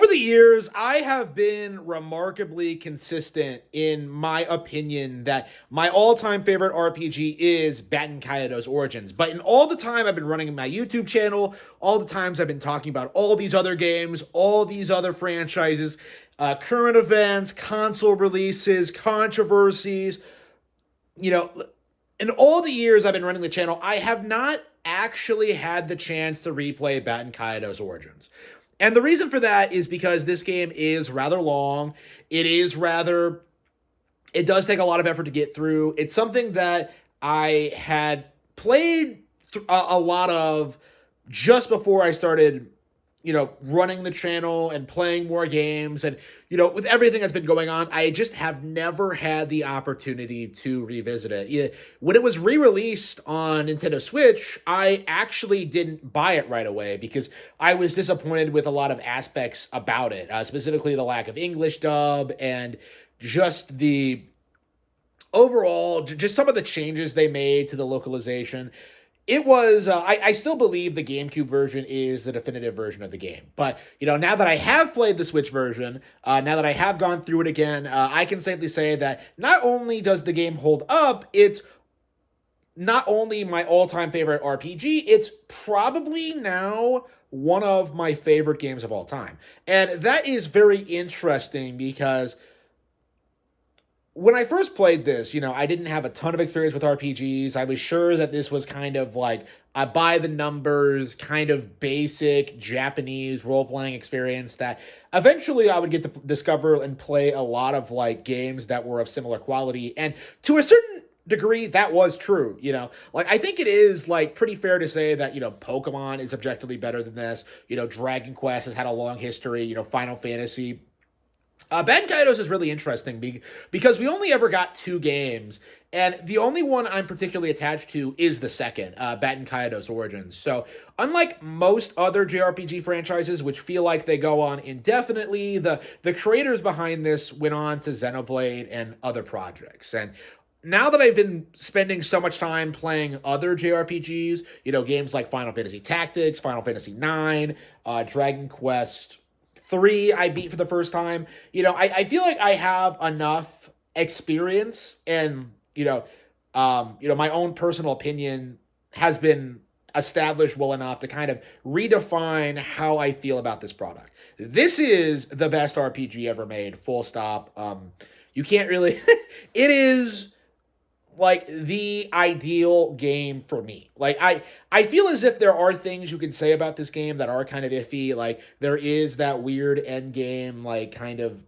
the years, I have been remarkably consistent in my opinion that my all-time favorite RPG is Baten Kaitos Origins. But in all the time I've been running my YouTube channel, all the times I've been talking about all these other games, all these other franchises, current events, console releases, controversies, you know, in all the years I've been running the channel, I have not actually had the chance to replay Baten Kaitos Origins. And the reason for that is because this game is rather long. It does take a lot of effort to get through. It's something that I had played a lot of just before I started, running the channel and playing more games. And, with everything that's been going on, I just have never had the opportunity to revisit it. Yeah, when it was re-released on Nintendo Switch, I actually didn't buy it right away because I was disappointed with a lot of aspects about it, specifically the lack of English dub and just the overall, just some of the changes they made to the localization. It was, I still believe the GameCube version is the definitive version of the game. But, now that I have played the Switch version, now that I have gone through it again, I can safely say that not only does the game hold up, it's not only my all-time favorite RPG, it's probably now one of my favorite games of all time. And that is very interesting because when I first played this, I didn't have a ton of experience with RPGs. I was sure that this was kind of like a by the numbers, kind of basic Japanese role-playing experience that eventually I would get to discover and play a lot of like games that were of similar quality. And to a certain degree, that was true. I think it is like pretty fair to say that, Pokemon is objectively better than this. Dragon Quest has had a long history, Final Fantasy. Baten Kaitos is really interesting because we only ever got two games, and the only one I'm particularly attached to is the second, Baten Kaitos Origins. So, unlike most other JRPG franchises, which feel like they go on indefinitely, the creators behind this went on to Xenoblade and other projects. And now that I've been spending so much time playing other JRPGs, games like Final Fantasy Tactics, Final Fantasy IX, Dragon Quest 3 I beat for the first time. I feel like I have enough experience and, my own personal opinion has been established well enough to kind of redefine how I feel about this product. This is the best RPG ever made, full stop. You can't really, it is like the ideal game for me. Like I feel as if there are things you can say about this game that are kind of iffy. Like there is that weird end game, like kind of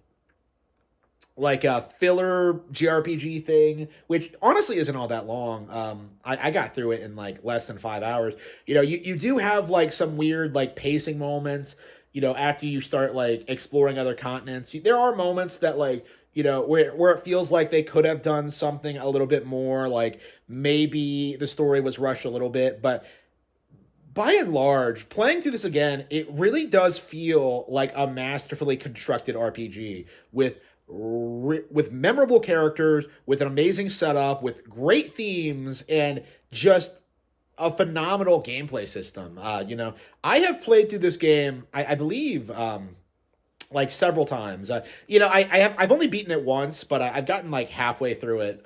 like a filler JRPG thing, which honestly isn't all that long. I got through it in like less than 5 hours. You do have like some weird like pacing moments, after you start like exploring other continents. There are moments that like, where it feels like they could have done something a little bit more, like maybe the story was rushed a little bit, but by and large, playing through this again, it really does feel like a masterfully constructed RPG with memorable characters, with an amazing setup, with great themes, and just a phenomenal gameplay system. I have played through this game, I believe, like several times. I've only beaten it once, but I've gotten like halfway through it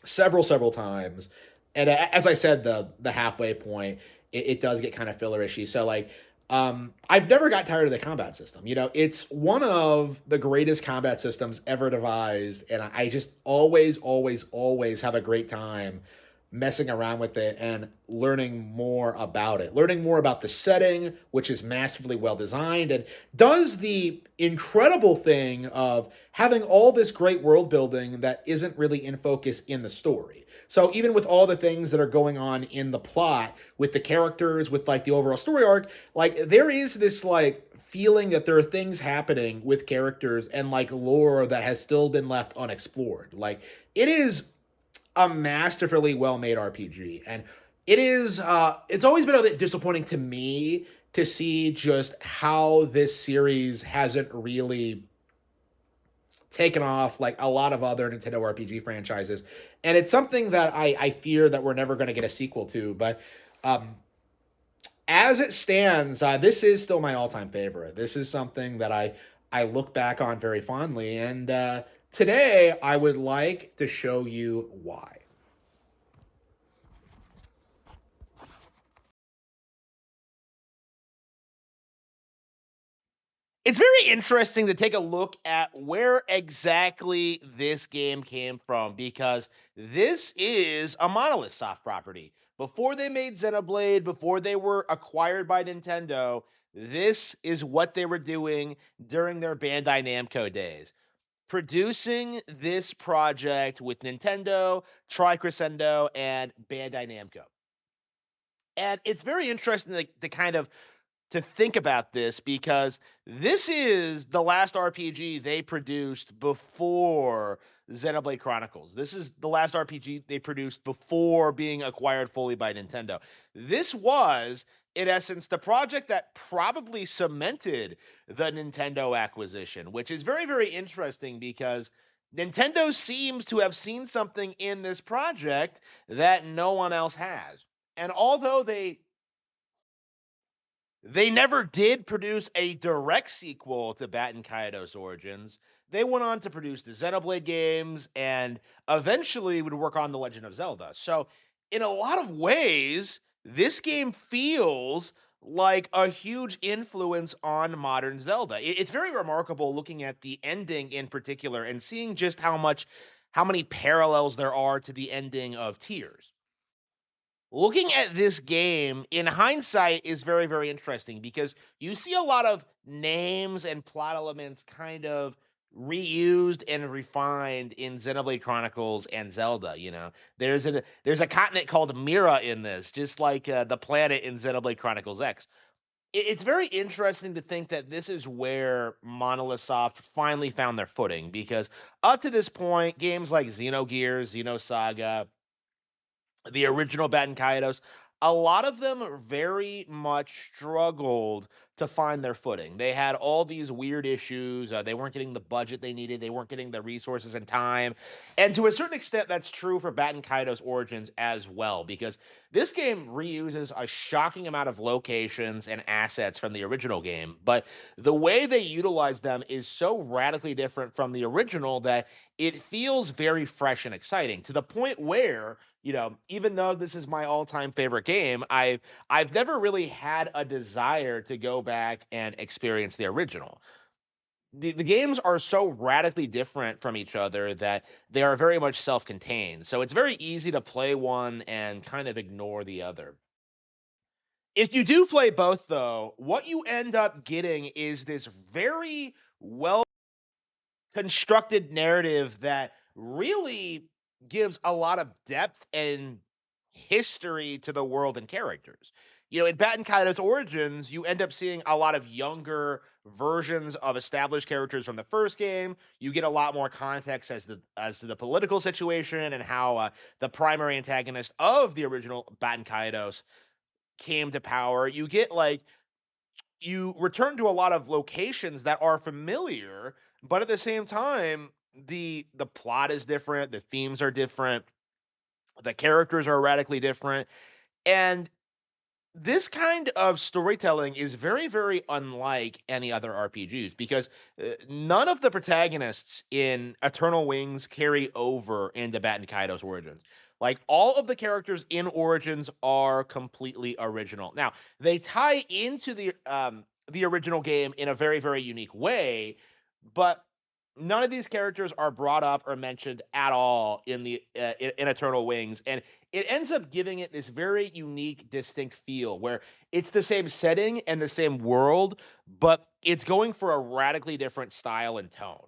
several times. And as I said, the halfway point, it does get kind of fillerishy. So like I've never got tired of the combat system. It's one of the greatest combat systems ever devised, and I just always have a great time messing around with it and learning more about it, learning more about the setting, which is masterfully well designed and does the incredible thing of having all this great world building that isn't really in focus in the story. So even with all the things that are going on in the plot, with the characters, with like the overall story arc, like there is this like feeling that there are things happening with characters and like lore that has still been left unexplored. Like it is a masterfully well-made RPG, and it's always been a bit disappointing to me to see just how this series hasn't really taken off like a lot of other Nintendo RPG franchises, and it's something that I fear that we're never going to get a sequel to. But as it stands, this is still my all-time favorite. This is something that I look back on very fondly, and today I would like to show you why. It's very interesting to take a look at where exactly this game came from because this is a Monolith Soft property. Before they made Xenoblade, before they were acquired by Nintendo, this is what they were doing during their Bandai Namco days. Producing this project with Nintendo, Tricrescendo, and Bandai Namco. And it's very interesting to kind of to think about this because this is the last RPG they produced before Xenoblade Chronicles. This is the last RPG they produced before being acquired fully by Nintendo. This was, in essence, the project that probably cemented the Nintendo acquisition, which is very, very interesting because Nintendo seems to have seen something in this project that no one else has. And although they never did produce a direct sequel to Baten Kaitos Origins. They went on to produce the Xenoblade games and eventually would work on The Legend of Zelda. So, in a lot of ways, this game feels like a huge influence on modern Zelda. It's very remarkable looking at the ending in particular and seeing just how many parallels there are to the ending of Tears. Looking at this game in hindsight is very, very interesting because you see a lot of names and plot elements kind of reused and refined in Xenoblade Chronicles and Zelda. There's a continent called Mira in this, just like the planet in Xenoblade Chronicles X. It's very interesting to think that this is where Monolith Soft finally found their footing because up to this point, games like Xenogears, Xenosaga, the original Baten Kaitos, a lot of them very much struggled to find their footing. They had all these weird issues. They weren't getting the budget they needed. They weren't getting the resources and time. And to a certain extent, that's true for Baten Kaitos Origins as well, because this game reuses a shocking amount of locations and assets from the original game. But the way they utilize them is so radically different from the original that it feels very fresh and exciting to the point where even though this is my all-time favorite game, I've never really had a desire to go back and experience the original. The games are so radically different from each other that they are very much self-contained. So it's very easy to play one and kind of ignore the other. If you do play both though, what you end up getting is this very well constructed narrative that really gives a lot of depth and history to the world and characters. In Baten Kaido's Origins, you end up seeing a lot of younger versions of established characters from the first game. You get a lot more context as to the political situation and how the primary antagonist of the original Baten Kaidos came to power. You return to a lot of locations that are familiar, but at the same time, the plot is different, the themes are different, the characters are radically different, and this kind of storytelling is very, very unlike any other RPGs because none of the protagonists in Eternal Wings carry over into Baten Kaido's Origins. Like all of the characters in Origins are completely original. Now they tie into the original game in a very, very unique way, but none of these characters are brought up or mentioned at all in Eternal Wings, and it ends up giving it this very unique, distinct feel where it's the same setting and the same world, but it's going for a radically different style and tone.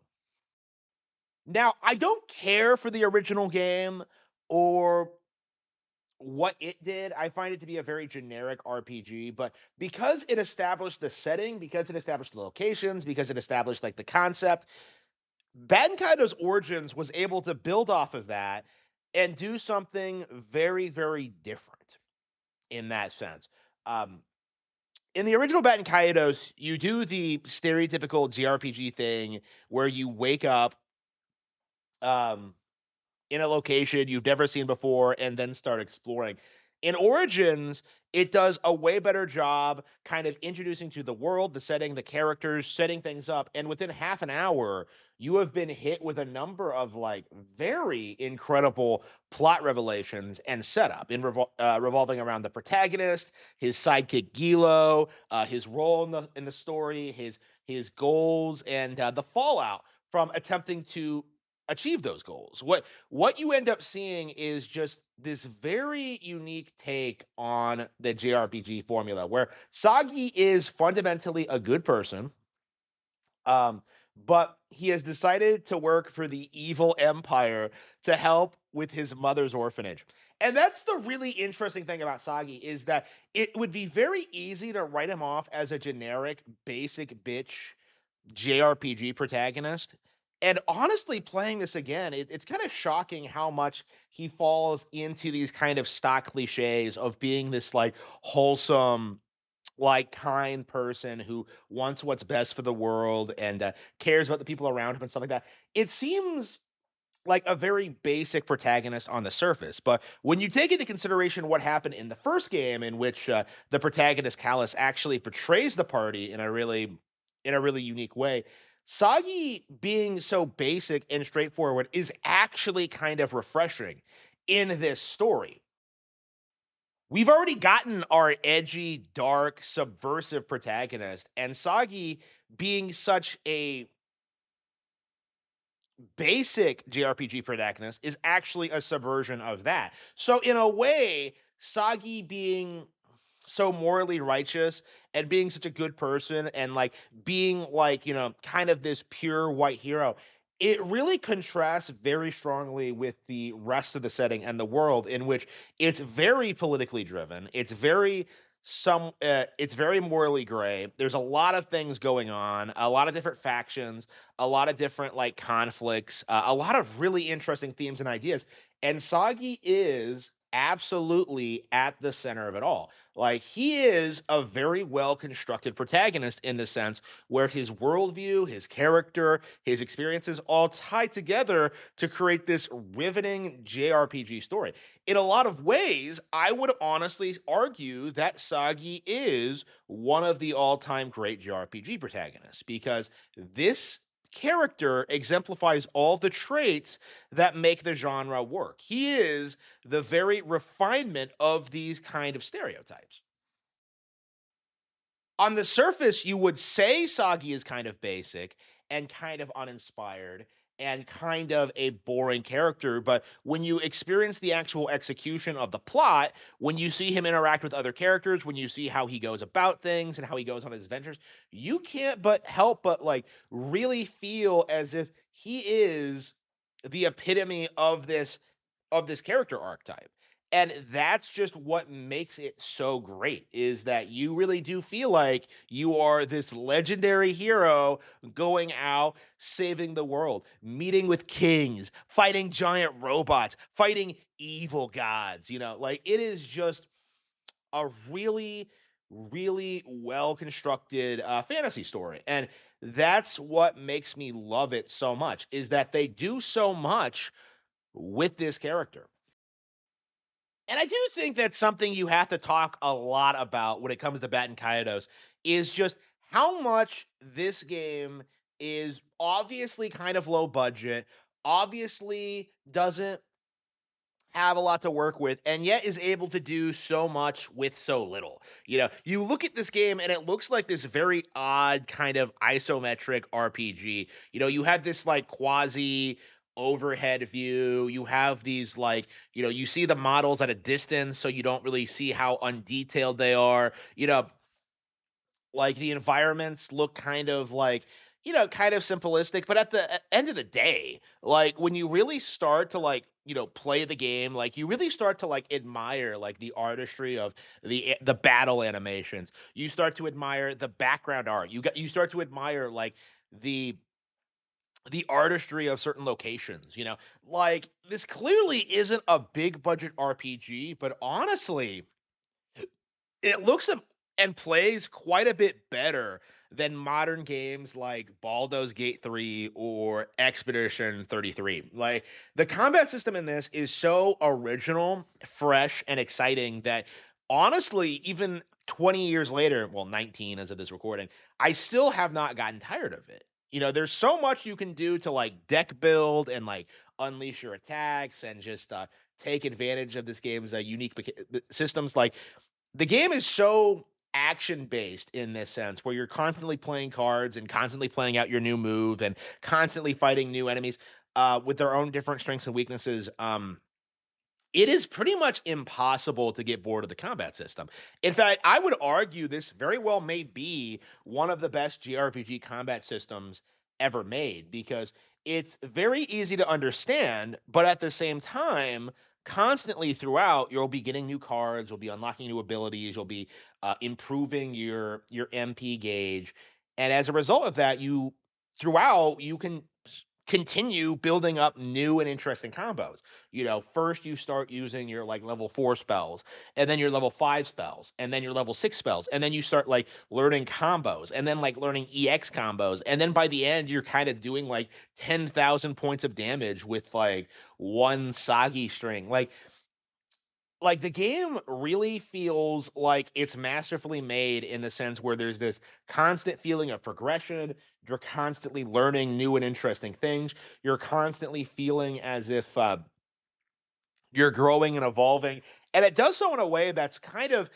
Now, I don't care for the original game or what it did. I find it to be a very generic RPG, but because it established the setting, because it established the locations, because it established like the concept, Batenkaido's Origins was able to build off of that and do something very, very different in that sense. Um, in the original Batenkaidos, you do the stereotypical JRPG thing where you wake up um, in a location you've never seen before and then start exploring. In Origins, it does a way better job kind of introducing to the world, the setting, the characters, setting things up. And within half an hour, you have been hit with a number of like very incredible plot revelations and setup revolving around the protagonist, his sidekick Gilo, his role in the story, his goals, and the fallout from attempting to achieve those goals. What you end up seeing is just this very unique take on the JRPG formula where Sagi is fundamentally a good person, um, but he has decided to work for the evil empire to help with his mother's orphanage. And that's the really interesting thing about Sagi is that it would be very easy to write him off as a generic basic bitch JRPG protagonist. And honestly, playing this again, it's kind of shocking how much he falls into these kind of stock cliches of being this like wholesome, like kind person who wants what's best for the world and cares about the people around him and stuff like that. It seems like a very basic protagonist on the surface. But when you take into consideration what happened in the first game, in which the protagonist Callus actually betrays the party in a really unique way, Sagi being so basic and straightforward is actually kind of refreshing in this story. We've already gotten our edgy, dark, subversive protagonist, and Sagi being such a basic JRPG protagonist is actually a subversion of that. So in a way, Sagi being so morally righteous and being such a good person and like being like, kind of this pure white hero, it really contrasts very strongly with the rest of the setting and the world in which it's very politically driven. It's very morally gray. There's a lot of things going on, a lot of different factions, a lot of different like conflicts, a lot of really interesting themes and ideas. And Sagi is absolutely at the center of it all. Like he is a very well constructed protagonist in the sense where his worldview, his character, his experiences all tie together to create this riveting JRPG story. In a lot of ways, I would honestly argue that Sagi is one of the all time great JRPG protagonists because this character exemplifies all the traits that make the genre work. He is the very refinement of these kind of stereotypes. On the surface, you would say Sagi is kind of basic and kind of uninspired and kind of a boring character. But when you experience the actual execution of the plot, when you see him interact with other characters, when you see how he goes about things and how he goes on his adventures, you can't but help but like really feel as if he is the epitome of this character archetype. And that's just what makes it so great is that you really do feel like you are this legendary hero going out saving the world, meeting with kings, fighting giant robots, fighting evil gods, like it is just a really really well constructed fantasy story. And that's what makes me love it so much is that they do so much with this character. And I do think that's something you have to talk a lot about when it comes to Baten Kaitos is just how much this game is obviously kind of low budget, obviously doesn't have a lot to work with, and yet is able to do so much with so little. You look at this game and it looks like this very odd kind of isometric RPG. You have this like quasi overhead view. You have these like, you see the models at a distance, so you don't really see how undetailed they are. Like the environments look kind of like kind of simplistic, but at the end of the day, like when you really start to like play the game, like you really start to like admire like the artistry of the battle animations. You start to admire the background art. You start to admire like the artistry of certain locations. Like this clearly isn't a big budget RPG, but honestly it looks and plays quite a bit better than modern games like Baldur's Gate 3 or Expedition 33. Like, the combat system in this is so original, fresh, and exciting that honestly, even 20 years later, well, 19 as of this recording, I still have not gotten tired of it. There's so much you can do to like deck build and like unleash your attacks and just take advantage of this game's unique systems. Like, the game is so action based in this sense where you're constantly playing cards and constantly playing out your new move and constantly fighting new enemies with their own different strengths and weaknesses. It is pretty much impossible to get bored of the combat system. In fact, I would argue this very well may be one of the best JRPG combat systems ever made because it's very easy to understand, but at the same time, constantly throughout, you'll be getting new cards, you'll be unlocking new abilities, you'll be improving your MP gauge, and as a result of that, you can continue building up new and interesting combos. First you start using your like level 4 spells, and then your level 5 spells, and then your level 6 spells, and then you start like learning combos, and then like learning EX combos, and then by the end you're kind of doing like 10,000 points of damage with like one Sagi string. Like the game really feels like it's masterfully made in the sense where there's this constant feeling of progression. You're constantly learning new and interesting things. You're constantly feeling as if you're growing and evolving. And it does so in a way that's kind of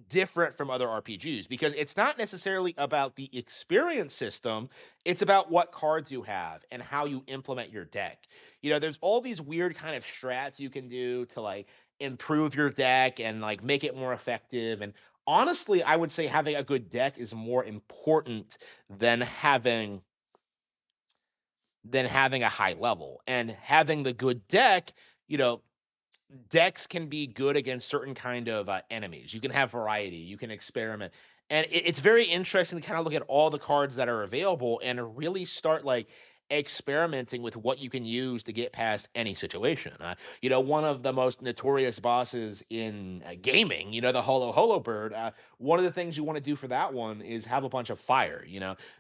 different from other RPGs because it's not necessarily about the experience system. It's about what cards you have and how you implement your deck. There's all these weird kind of strats you can do to like improve your deck and like make it more effective. And honestly, I would say having a good deck is more important than having a high level. And having the good deck, you know, decks can be good against certain kind of enemies. You can have variety. You can experiment, and it's very interesting to kind of look at all the cards that are available and really start like experimenting with what you can use to get past any situation. One of the most notorious bosses in gaming, the Holo Bird. One of the things you want to do for that one is have a bunch of fire.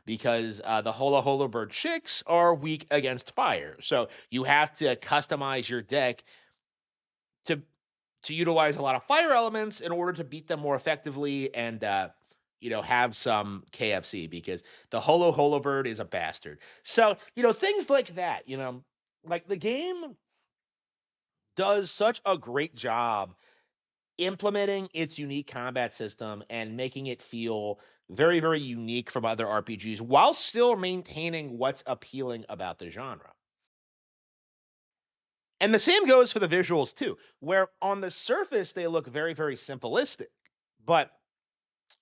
Because the Holo Bird chicks are weak against fire, so you have to customize your deck to utilize a lot of fire elements in order to beat them more effectively and have some KFC because the Holo Bird is a bastard. So, things like that, like the game does such a great job implementing its unique combat system and making it feel very, very unique from other RPGs while still maintaining what's appealing about the genre. And the same goes for the visuals too, where on the surface they look very, very simplistic. But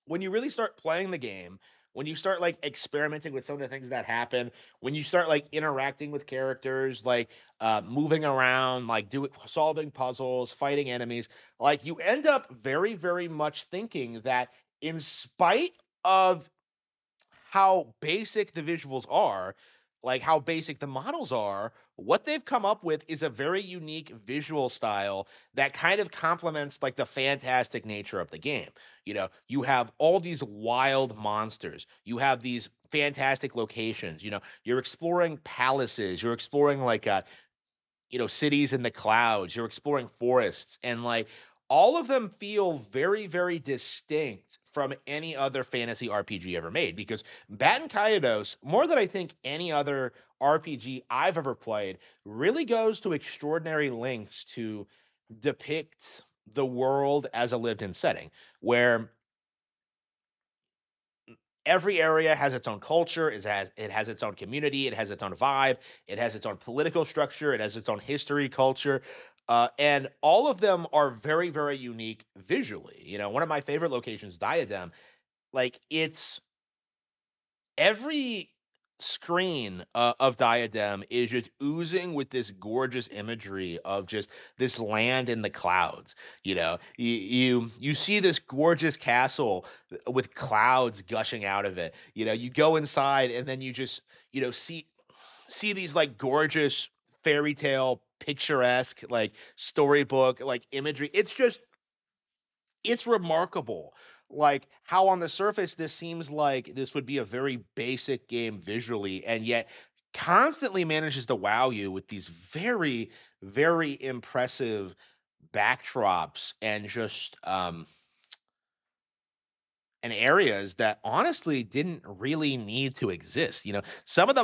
when you really start playing the game, when you start like experimenting with some of the things that happen, when you start like interacting with characters, like moving around, like doing solving puzzles, fighting enemies, like you end up very, very much thinking that in spite of how basic the visuals are, like how basic the models are, what they've come up with is a very unique visual style that kind of complements like the fantastic nature of the game. You have all these wild monsters, you have these fantastic locations, you're exploring palaces, you're exploring like cities in the clouds, you're exploring forests, and like all of them feel very, very distinct from any other fantasy RPG ever made. Because Baten Kaitos, more than I think any other RPG I've ever played, really goes to extraordinary lengths to depict the world as a lived in setting, where every area has its own culture, it has its own community, it has its own vibe, it has its own political structure, it has its own history, culture, and all of them are very, very unique visually. One of my favorite locations, Diadem, like it's every screen of Diadem is just oozing with this gorgeous imagery of just this land in the clouds. You see this gorgeous castle with clouds gushing out of it. You go inside and then you just see these like gorgeous fairy tale picturesque like storybook like imagery. It's remarkable like how on the surface this seems like this would be a very basic game visually, and yet constantly manages to wow you with these very, very impressive backdrops and just and areas that honestly didn't really need to exist. Some of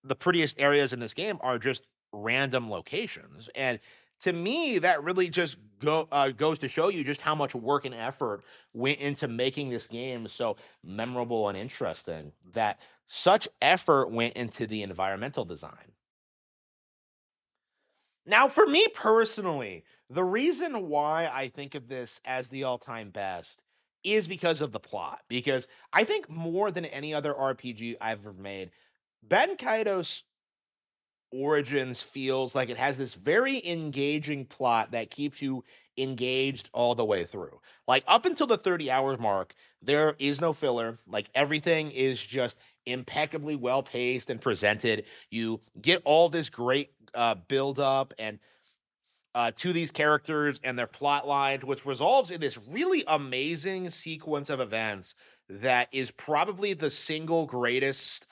the prettiest areas in this game are just random locations, and to me, that really just goes to show you just how much work and effort went into making this game so memorable and interesting. That such effort went into the environmental design. Now, for me personally, the reason why I think of this as the all-time best is because of the plot. Because I think more than any other RPG I've ever made, Ben Kaitos Origins feels like it has this very engaging plot that keeps you engaged all the way through. Like up until the 30 hours mark, there is no filler. Like everything is just impeccably well paced and presented. You get all this great build up and to these characters and their plot lines, which resolves in this really amazing sequence of events that is probably the single greatest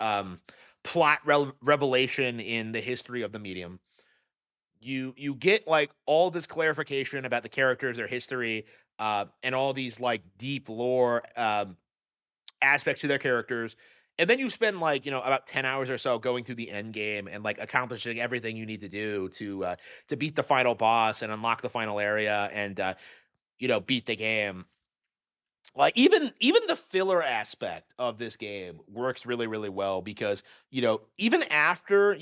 plot revelation in the history of the medium. You get like all this clarification about the characters, their history, and all these like deep lore aspects to their characters. And then you spend like, about 10 hours or so going through the end game and like accomplishing everything you need to do to beat the final boss and unlock the final area and beat the game. Like even the filler aspect of this game works really, really well because, even after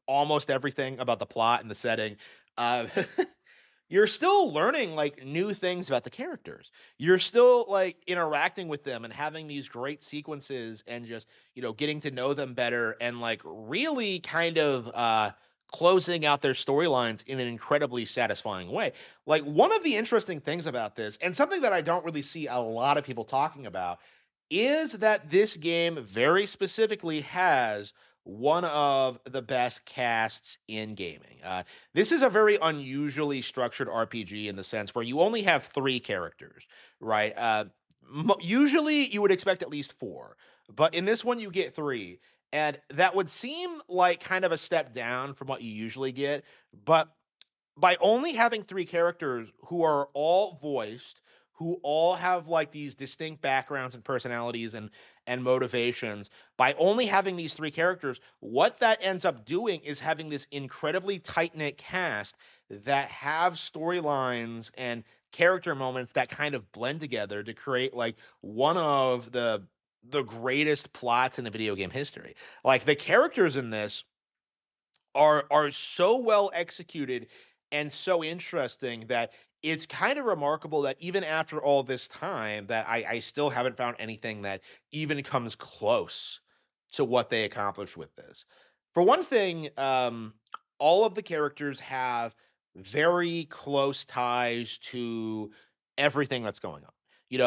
almost everything about the plot and the setting, uh you're still learning like new things about the characters. You're still like interacting with them and having these great sequences and just, getting to know them better and like really kind of closing out their storylines in an incredibly satisfying way. Like one of the interesting things about this and something that I don't really see a lot of people talking about is that this game very specifically has one of the best casts in gaming. This is a very unusually structured RPG in the sense where you only have three characters, right? Usually you would expect at least four, but in this one you get three. And that would seem like kind of a step down from what you usually get. But by only having three characters who are all voiced, who all have like these distinct backgrounds and personalities and motivations, by only having these three characters, what that ends up doing is having this incredibly tight knit cast that have storylines and character moments that kind of blend together to create like one of the greatest plots in the video game history. Like the characters in this are so well executed and so interesting that it's kind of remarkable that even after all this time that I still haven't found anything that even comes close to what they accomplished with this. For one thing, all of the characters have very close ties to everything that's going on.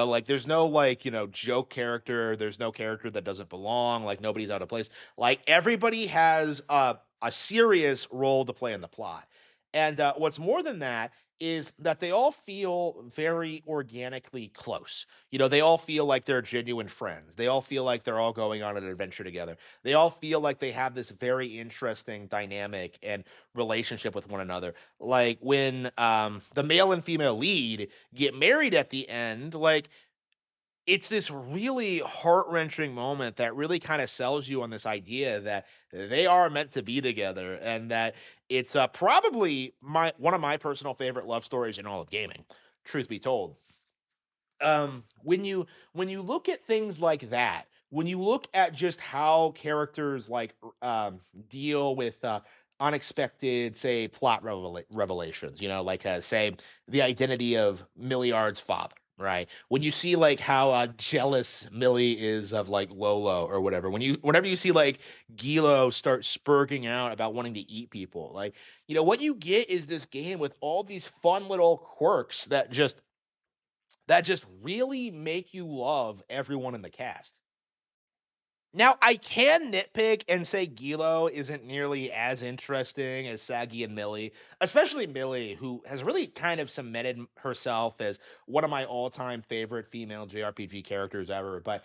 Like there's no like, joke character, there's no character that doesn't belong, like nobody's out of place. Like everybody has a serious role to play in the plot. And what's more than that is that they all feel very organically close. They all feel like they're genuine friends. They all feel like they're all going on an adventure together. They all feel like they have this very interesting dynamic and relationship with one another. Like when the male and female lead get married at the end, like it's this really heart-wrenching moment that really kind of sells you on this idea that they are meant to be together and that it's probably one of my personal favorite love stories in all of gaming, truth be told. When you look at things like that, when you look at just how characters like deal with unexpected, say, plot revelations, like say the identity of Milliard's father, right? When you see like how jealous Millie is of like Lolo or whatever, whenever you see like Gilo start spurging out about wanting to eat people, like what you get is this game with all these fun little quirks that just really make you love everyone in the cast. Now, I can nitpick and say Gilo isn't nearly as interesting as Sagi and Millie, especially Millie, who has really kind of cemented herself as one of my all-time favorite female JRPG characters ever. But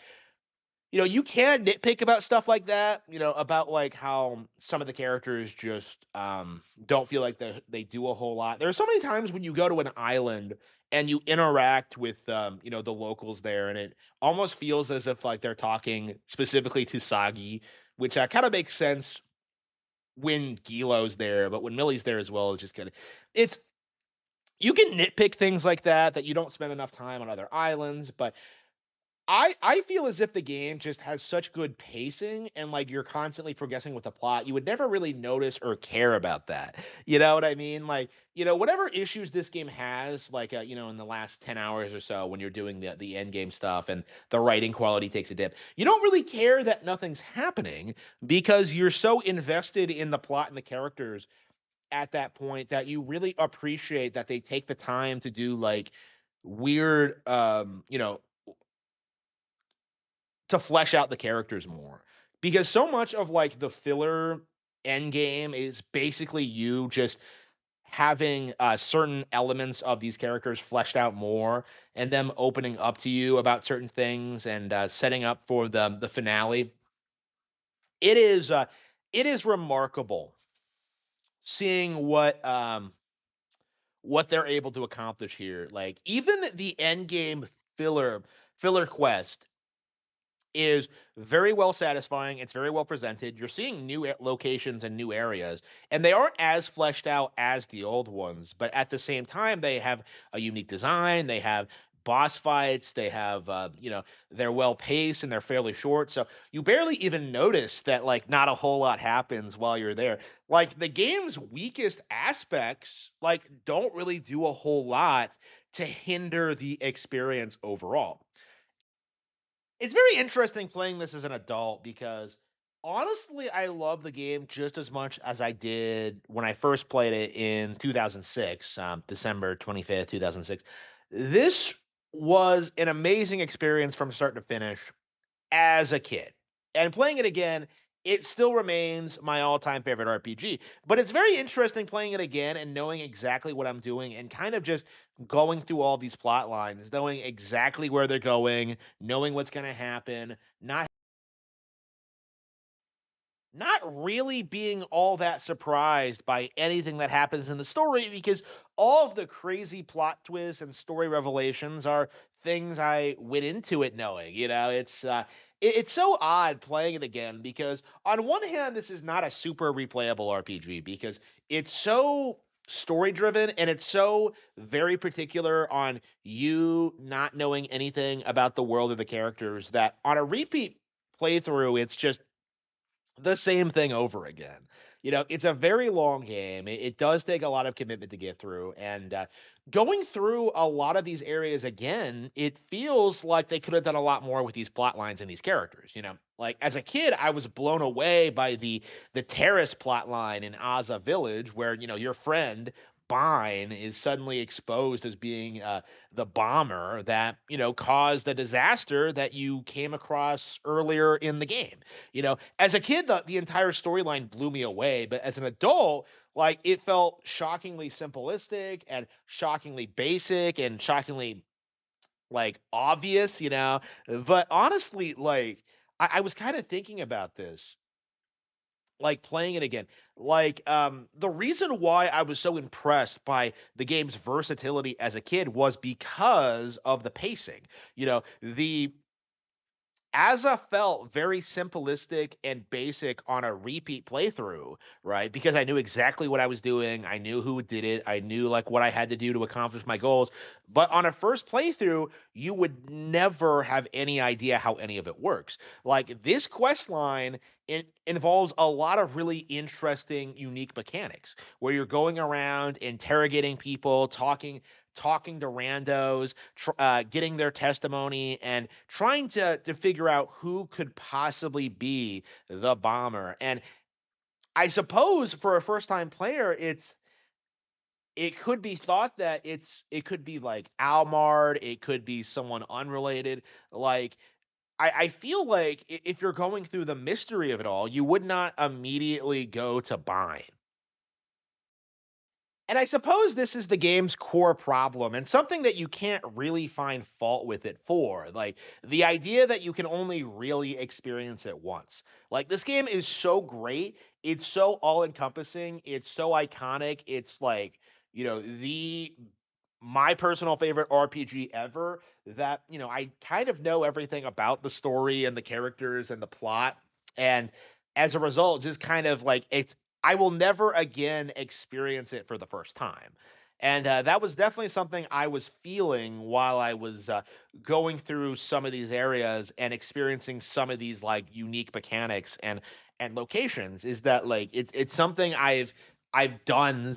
you can nitpick about stuff like that, about like how some of the characters just don't feel like they do a whole lot. There are so many times when you go to an island and you interact with the locals there, and it almost feels as if like they're talking specifically to Sagi, which kind of makes sense when Gilo's there, but when Millie's there as well, it's just kind of it's you can nitpick things like that you don't spend enough time on other islands, but I feel as if the game just has such good pacing and like you're constantly progressing with the plot, you would never really notice or care about that. You know what I mean? Like, whatever issues this game has, like in the last 10 hours or so when you're doing the end game stuff and the writing quality takes a dip. You don't really care that nothing's happening because you're so invested in the plot and the characters at that point that you really appreciate that they take the time to do like weird to flesh out the characters more. Because so much of like the filler end game is basically you just having certain elements of these characters fleshed out more and them opening up to you about certain things and setting up for the finale. It is it is remarkable seeing what they're able to accomplish here. Like even the end game filler quest is very well satisfying. It's very well presented. You're seeing new locations and new areas, and they aren't as fleshed out as the old ones, but at the same time, they have a unique design. They have boss fights. They have, they're well paced and they're fairly short. So you barely even notice that, like, not a whole lot happens while you're there. Like, the game's weakest aspects, like, don't really do a whole lot to hinder the experience overall. It's very interesting playing this as an adult because honestly, I love the game just as much as I did when I first played it in 2006, December 25th, 2006. This was an amazing experience from start to finish as a kid. And playing it again, it still remains my all-time favorite RPG. But it's very interesting playing it again and knowing exactly what I'm doing and kind of just going through all these plot lines, knowing exactly where they're going, knowing what's going to happen, not really being all that surprised by anything that happens in the story because all of the crazy plot twists and story revelations are things I went into it knowing. It's so odd playing it again because on one hand, this is not a super replayable RPG because it's so story driven and it's so very particular on you not knowing anything about the world or the characters that on a repeat playthrough, it's just the same thing over again. It's a very long game. It does take a lot of commitment to get through. And going through a lot of these areas again, it feels like they could have done a lot more with these plot lines and these characters. Like as a kid, I was blown away by the terrace plot line in Aza Village, where your friend Bine is suddenly exposed as being the bomber that caused a disaster that you came across earlier in the game. As a kid, the entire storyline blew me away, but as an adult, like it felt shockingly simplistic and shockingly basic and shockingly like obvious, But honestly, like I was kind of thinking about this, like playing it again. Like the reason why I was so impressed by the game's versatility as a kid was because of the pacing. The Asa felt very simplistic and basic on a repeat playthrough, right? Because I knew exactly what I was doing. I knew who did it. I knew like what I had to do to accomplish my goals. But on a first playthrough, you would never have any idea how any of it works. Like this quest line, it involves a lot of really interesting, unique mechanics where you're going around interrogating people, talking to randos, getting their testimony, and trying to figure out who could possibly be the bomber. And I suppose for a first time player, it could be thought that it could be like Almard, it could be someone unrelated, like. I feel like if you're going through the mystery of it all, you would not immediately go to buying. And I suppose this is the game's core problem and something that you can't really find fault with it for. Like the idea that you can only really experience it once. Like this game is so great, it's so all encompassing, it's so iconic. It's like, the my personal favorite RPG ever that, I kind of know everything about the story and the characters and the plot. And as a result, just kind of like I will never again experience it for the first time. And that was definitely something I was feeling while I was going through some of these areas and experiencing some of these like unique mechanics and locations. Is that like it's something I've done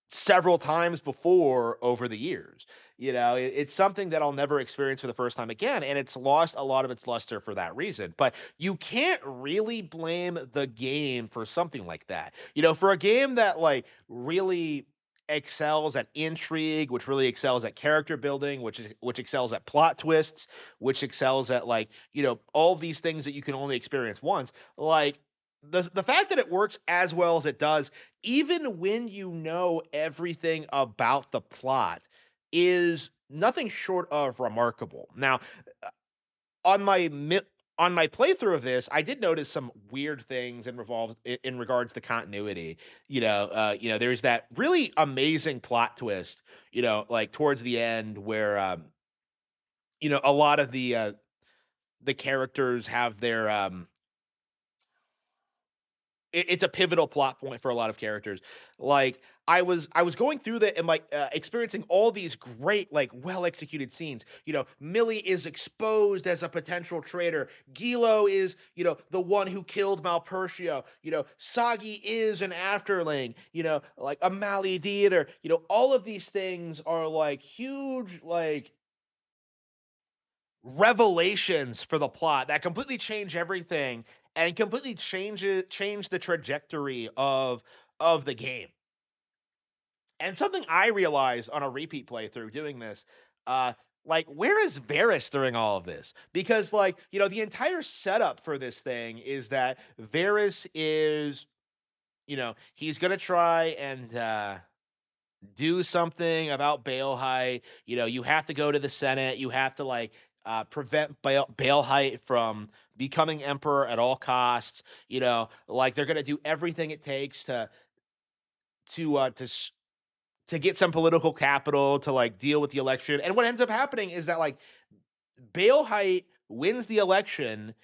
several times before over the years. It's something that I'll never experience for the first time again, and it's lost a lot of its luster for that reason. But you can't really blame the game for something like that. For a game that like really excels at intrigue, which really excels at character building, which excels at plot twists, which excels at like, all these things that you can only experience once, like the fact that it works as well as it does, even when you know everything about the plot, is nothing short of remarkable. Now, on my mi- on my playthrough of this, I did notice some weird things in regards to continuity. There's that really amazing plot twist. Like towards the end where a lot of the characters have their it's a pivotal plot point for a lot of characters. Like I was going through that and like experiencing all these great like well executed scenes. Millie is exposed as a potential traitor. Gilo is the one who killed Malpertio. Sagi is an afterling. Like a Mali Theater. All of these things are like huge like revelations for the plot that completely change everything and completely change the trajectory of the game. And something I realized on a repeat playthrough doing this, uh, like where is Varys during all of this? Because like, the entire setup for this thing is that Varys is, he's gonna try and do something about Baelheit. You have to go to the Senate. You have to like prevent Baelheit from becoming emperor at all costs. Like they're gonna do everything it takes to uh, to s- to get some political capital to like deal with the election. And what ends up happening is that like Baelheit wins the election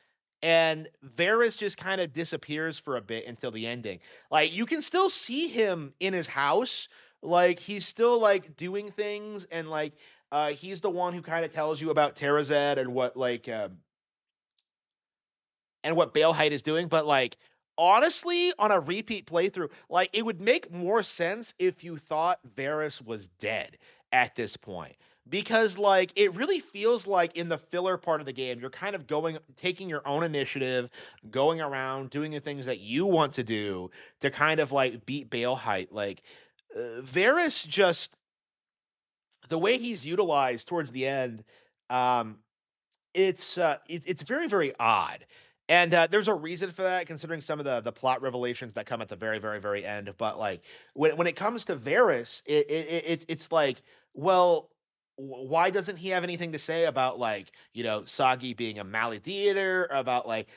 and Varys just kind of disappears for a bit until the ending. Like you can still see him in his house, like he's still like doing things and like he's the one who kind of tells you about Terrazed and what Baelheit is doing, but like honestly, on a repeat playthrough, like it would make more sense if you thought Varys was dead at this point. Because like it really feels like in the filler part of the game, you're kind of taking your own initiative, going around doing the things that you want to do to kind of like beat Baelheit. Like Varys just the way he's utilized towards the end, um, it's very very odd, and there's a reason for that considering some of the plot revelations that come at the very very very end. But like when it comes to Varys, it's like, well, why doesn't he have anything to say about like Sagi being a Maledictor, or about like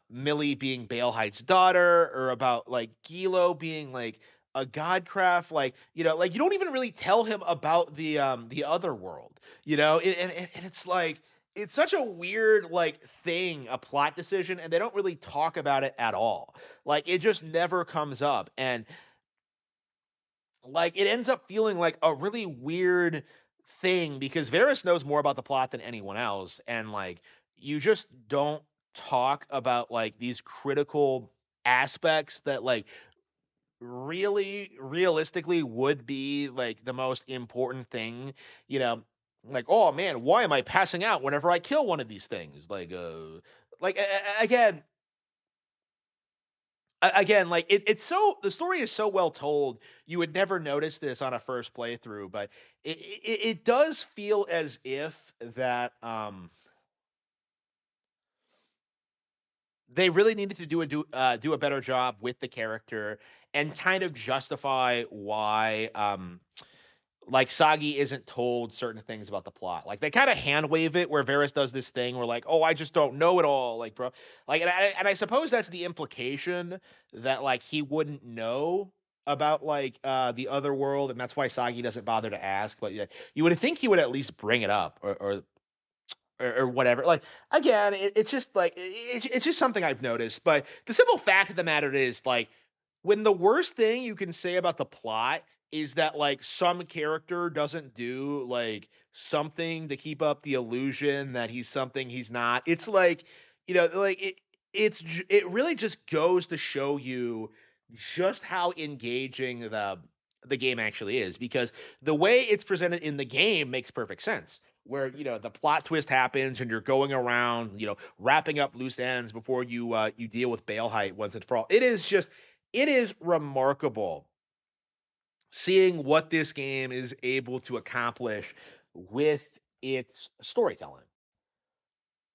Millie being Baelheight's daughter, or about like Gilo being like a godcraft? Like like you don't even really tell him about the other world, and it's like it's such a weird like thing, a plot decision, and they don't really talk about it at all. Like it just never comes up, and like it ends up feeling like a really weird thing because Varys knows more about the plot than anyone else, and like you just don't talk about like these critical aspects that like really realistically would be like the most important thing, you know, like, oh man, why am I passing out whenever I kill one of these things? Again, again, like it's so the story is so well told, you would never notice this on a first playthrough, but it does feel as if that they really needed to do a better job with the character and kind of justify why like Sagi isn't told certain things about the plot. Like they kind of hand wave it where Varys does this thing where like, oh, I just don't know it all. Like, bro, like, and I suppose that's the implication that like he wouldn't know about like the other world, and that's why Sagi doesn't bother to ask. But yeah, you would think he would at least bring it up or whatever. Like again, it's just like it's just something I've noticed. But the simple fact of the matter is like when the worst thing you can say about the plot is that like some character doesn't do like something to keep up the illusion that he's something he's not. It's like, like it really just goes to show you just how engaging the game actually is because the way it's presented in the game makes perfect sense where the plot twist happens and you're going around wrapping up loose ends before you deal with Bale height once and for all. It is remarkable seeing what this game is able to accomplish with its storytelling.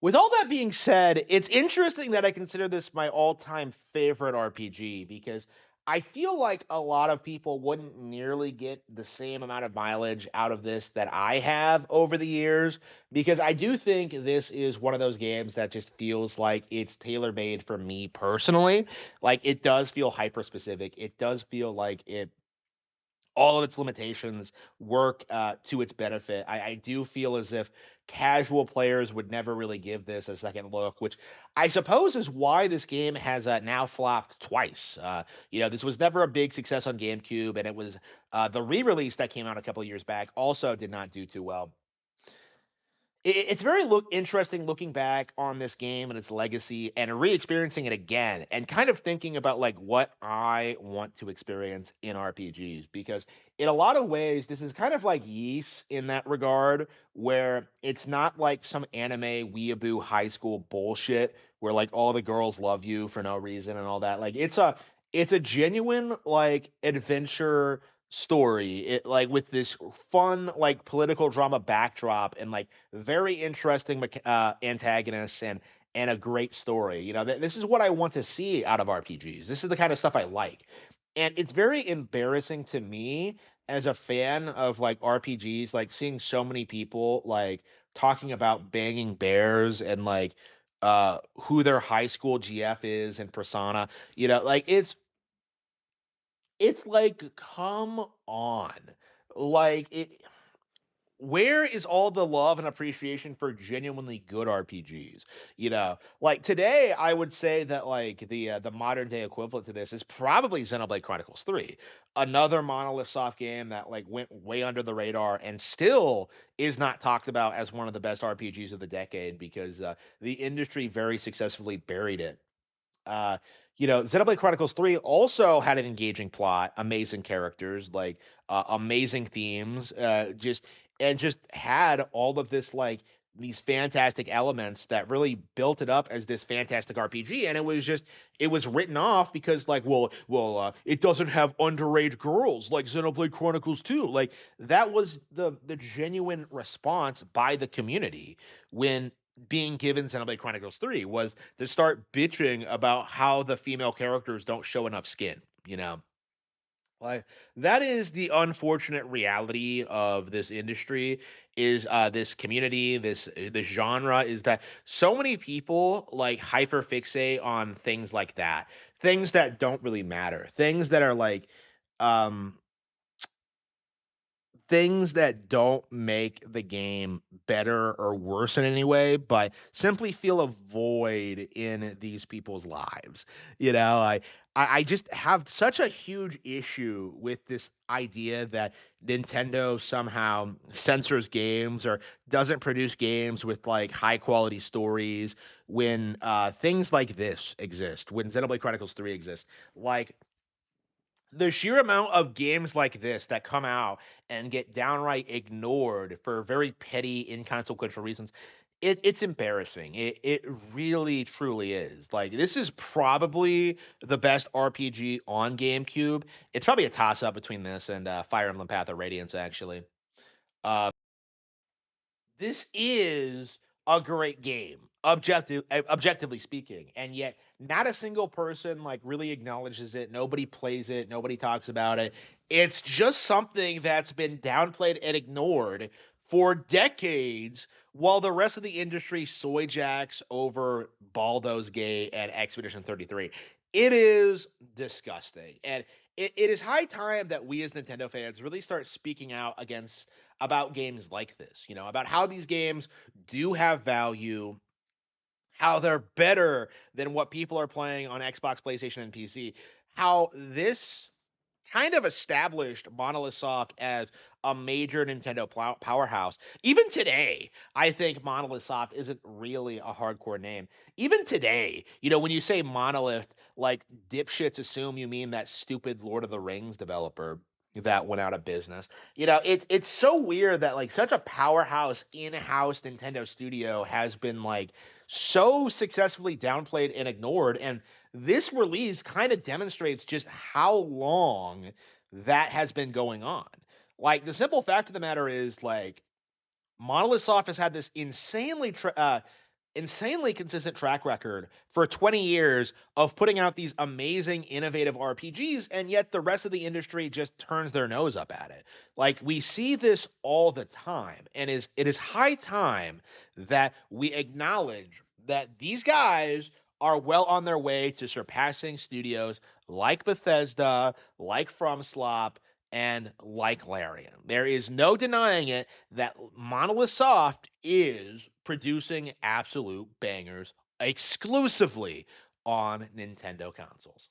With all that being said, it's interesting that I consider this my all-time favorite RPG because I feel like a lot of people wouldn't nearly get the same amount of mileage out of this that I have over the years because I do think this is one of those games that just feels like it's tailor-made for me personally. Like it does feel hyper specific. It does feel like it all of its limitations work to its benefit. I do feel as if casual players would never really give this a second look, which I suppose is why this game has now flopped twice. This was never a big success on GameCube, and it was the re-release that came out a couple of years back also did not do too well. It's very interesting looking back on this game and its legacy and re-experiencing it again and kind of thinking about like what I want to experience in RPGs because in a lot of ways this is kind of like Yeast in that regard where it's not like some anime weeaboo high school bullshit where like all the girls love you for no reason and all that. Like it's a genuine like adventure story like with this fun like political drama backdrop and like very interesting antagonists and a great story. This is what I want to see out of RPGs. This is the kind of stuff I like. And it's very embarrassing to me as a fan of like RPGs, like seeing so many people like talking about banging bears and like who their high school GF is and persona. Like it's like come on. Like it where is all the love and appreciation for genuinely good RPGs? Like today, I would say that like the modern day equivalent to this is probably Xenoblade Chronicles 3, another Monolith Soft game that like went way under the radar and still is not talked about as one of the best RPGs of the decade because the industry very successfully buried it. uh, Xenoblade Chronicles 3 also had an engaging plot, amazing characters, like amazing themes, just had all of this like these fantastic elements that really built it up as this fantastic RPG. And it was written off because like, it doesn't have underage girls like Xenoblade Chronicles 2. Like that was the genuine response by the community when being given Xenoblade Chronicles 3 was to start bitching about how the female characters don't show enough skin. Like that is the unfortunate reality of this industry is this community, this genre is that so many people like hyper fixate on things like that. Things that don't really matter. Things that are like um things that don't make the game better or worse in any way, but simply feel a void in these people's lives. I just have such a huge issue with this idea that Nintendo somehow censors games or doesn't produce games with like high quality stories when things like this exist, when Xenoblade Chronicles 3 exists. Like the sheer amount of games like this that come out and get downright ignored for very petty, inconsequential reasons, it's embarrassing. It really truly is. Like this is probably the best RPG on GameCube. It's probably a toss up between this and Fire Emblem Path of Radiance. Actually, uh, this is a great game, objectively speaking, and yet not a single person like really acknowledges it. Nobody plays it. Nobody talks about it. It's just something that's been downplayed and ignored for decades, while the rest of the industry soy jacks over Baldur's Gate and Expedition 33. It is disgusting, and it is high time that we as Nintendo fans really start speaking out against about games like this. About how these games do have value, how they're better than what people are playing on Xbox, PlayStation, and PC. How this kind of established Monolith Soft as a major Nintendo powerhouse. Even today, I think Monolith Soft isn't really a hardcore name. Even today, when you say Monolith, like dipshits assume you mean that stupid Lord of the Rings developer that went out of business. It's so weird that like such a powerhouse in-house Nintendo studio has been like so successfully downplayed and ignored, and this release kind of demonstrates just how long that has been going on. Like the simple fact of the matter is like Monolith Soft has had this insanely consistent track record for 20 years of putting out these amazing, innovative RPGs, and yet the rest of the industry just turns their nose up at it. Like we see this all the time, and it is high time that we acknowledge that these guys are well on their way to surpassing studios like Bethesda, like FromSlop, and like Larian. There is no denying it that Monolith Soft is producing absolute bangers exclusively on Nintendo consoles.